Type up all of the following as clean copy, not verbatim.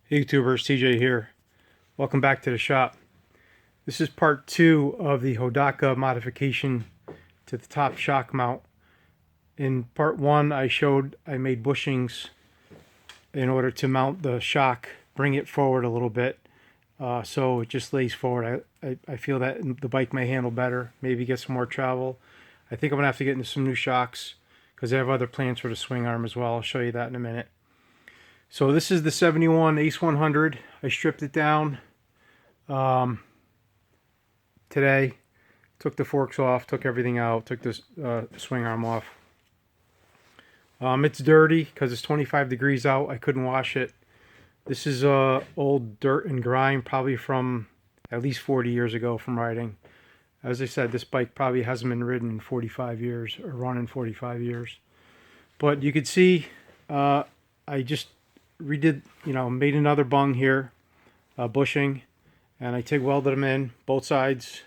Hey YouTubers, TJ here. Welcome back to the shop. This is part 2 of the Hodaka modification to the top shock mount. In part 1 I showed I made bushings in order to mount the shock, bring it forward a little bit so it just lays forward. I feel that the bike may handle better, maybe get some more travel. I think I'm going to have to get into some new shocks because I have other plans for the swing arm as well. I'll show you that in a minute. So this is the 71 Ace 100. I stripped it down today. Took the forks off, took everything out, took this swing arm off. It's dirty because it's 25 degrees out. I couldn't wash it. This is old dirt and grime, probably from at least 40 years ago from riding. As I said, this bike probably hasn't been ridden in 45 years or run in 45 years. But you could see I just redid, made another bung here, bushing, and I TIG welded them in both sides,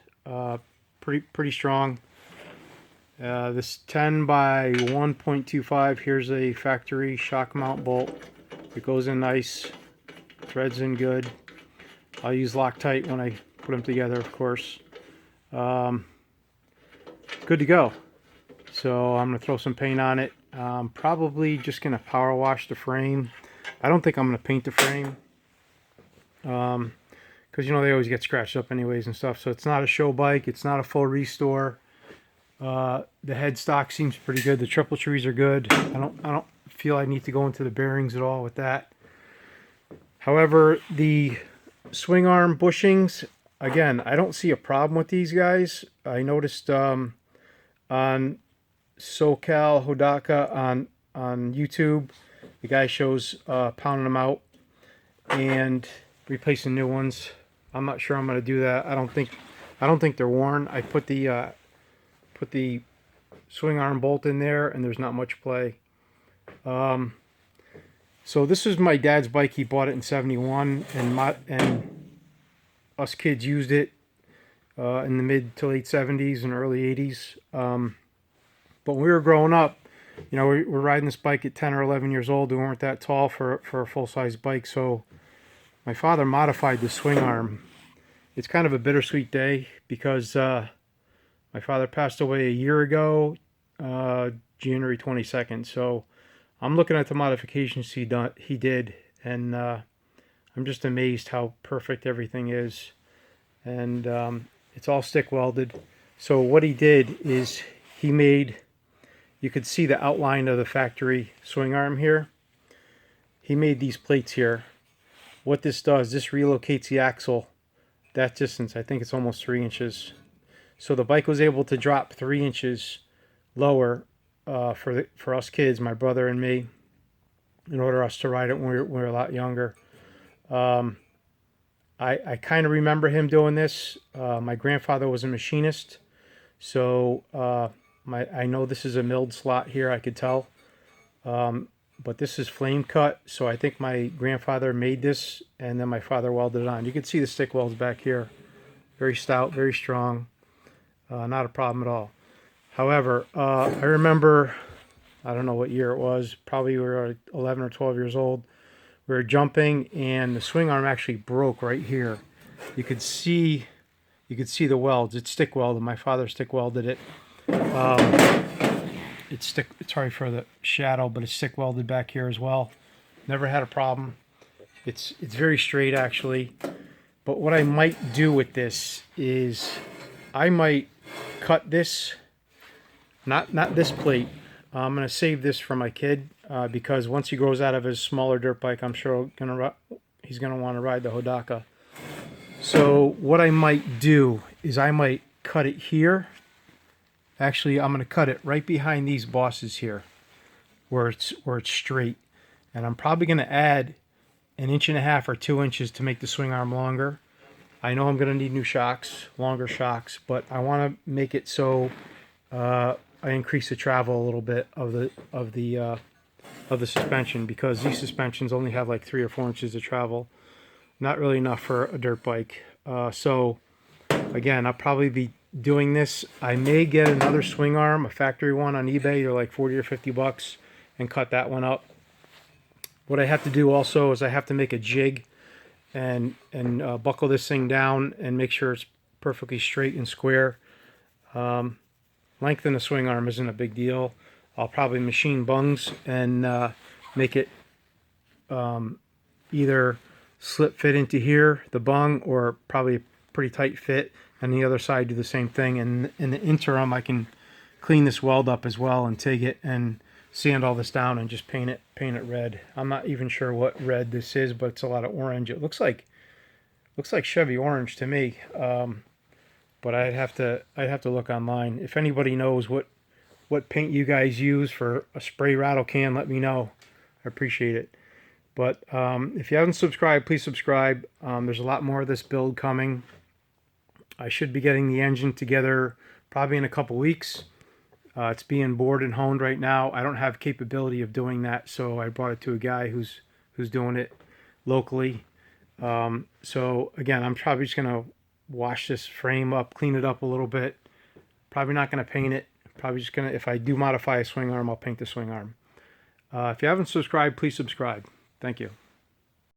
pretty strong. This 10 by 1.25, here's a factory shock mount bolt. It goes in nice, threads in good. I'll use Loctite when I put them together, of course. Good to go. So I'm going to throw some paint on it. I'm probably just going to power wash the frame. I don't think I'm going to paint the frame because they always get scratched up anyways and stuff. So it's not a show bike. It's not a full restore. The headstock seems pretty good. The triple trees are good. I don't feel I need to go into the bearings at all with that. However, the swing arm bushings, again, I don't see a problem with these guys. I noticed on SoCal Hodaka on YouTube, the guy shows pounding them out and replacing new ones. I'm not sure I'm going to do that. I don't think they're worn. I put the swing arm bolt in there, and there's not much play. So this is my dad's bike. He bought it in '71, and us kids used it in the mid to late '70s and early '80s. But when we were growing up, we're riding this bike at 10 or 11 years old. We weren't that tall for a full-size bike, so my father modified the swing arm. It's kind of a bittersweet day because my father passed away a year ago, January 22nd. So I'm looking at the modifications he did, and I'm just amazed how perfect everything is. And it's all stick welded. So what he did is he made... You could see the outline of the factory swing arm here. He made these plates here. What this does, this relocates the axle that distance. I think it's almost 3 inches. So the bike was able to drop 3 inches lower for us kids, my brother and me, in order for us to ride it when we were a lot younger. I kind of remember him doing this. My grandfather was a machinist, so I know this is a milled slot here, I could tell. But this is flame cut, so I think my grandfather made this, and then my father welded it on. You can see the stick welds back here. Very stout, very strong. Not a problem at all. However, I remember, I don't know what year it was, probably we were 11 or 12 years old. We were jumping, and the swing arm actually broke right here. You could see the welds. It's stick welded. My father stick welded it. It's sorry for the shadow, but it's stick welded back here as well. Never had a problem. It's very straight actually. But what I might do with this is I might cut this, not this plate. I'm gonna save this for my kid because once he grows out of his smaller dirt bike, I'm sure he's gonna want to ride the Hodaka. So what I might do is I might cut it here. Actually, I'm going to cut it right behind these bosses here, where it's straight, and I'm probably going to add 1.5 inches or 2 inches to make the swing arm longer. I know I'm going to need new shocks, longer shocks, but I want to make it so I increase the travel a little bit of the suspension, because these suspensions only have like 3 or 4 inches of travel. Not really enough for a dirt bike. So again, I'll probably be doing this. I may get another swing arm, a factory one on eBay. They're like 40 or 50 bucks, and cut that one up. What I have to do also is I have to make a jig and buckle this thing down and make sure it's perfectly straight and square. Length in the swing arm isn't a big deal. I'll probably machine bungs and make it either slip fit into here, the bung, or probably a pretty tight fit, and the other side do the same thing. And in the interim, I can clean this weld up as well and take it and sand all this down and just paint it red. I'm not even sure what red this is, but it's a lot of orange. It looks like Chevy orange to me. But I'd have to look online. If anybody knows what paint you guys use for a spray rattle can, let me know. I appreciate it. But if you haven't subscribed, please subscribe. There's a lot more of this build coming. I should be getting the engine together probably in a couple weeks. It's being bored and honed right now. I don't have capability of doing that, so I brought it to a guy who's doing it locally. So again, I'm probably just gonna wash this frame up, clean it up a little bit. Probably not gonna paint it. Probably just gonna, if I do modify a swing arm, I'll paint the swing arm. If you haven't subscribed, please subscribe. Thank you.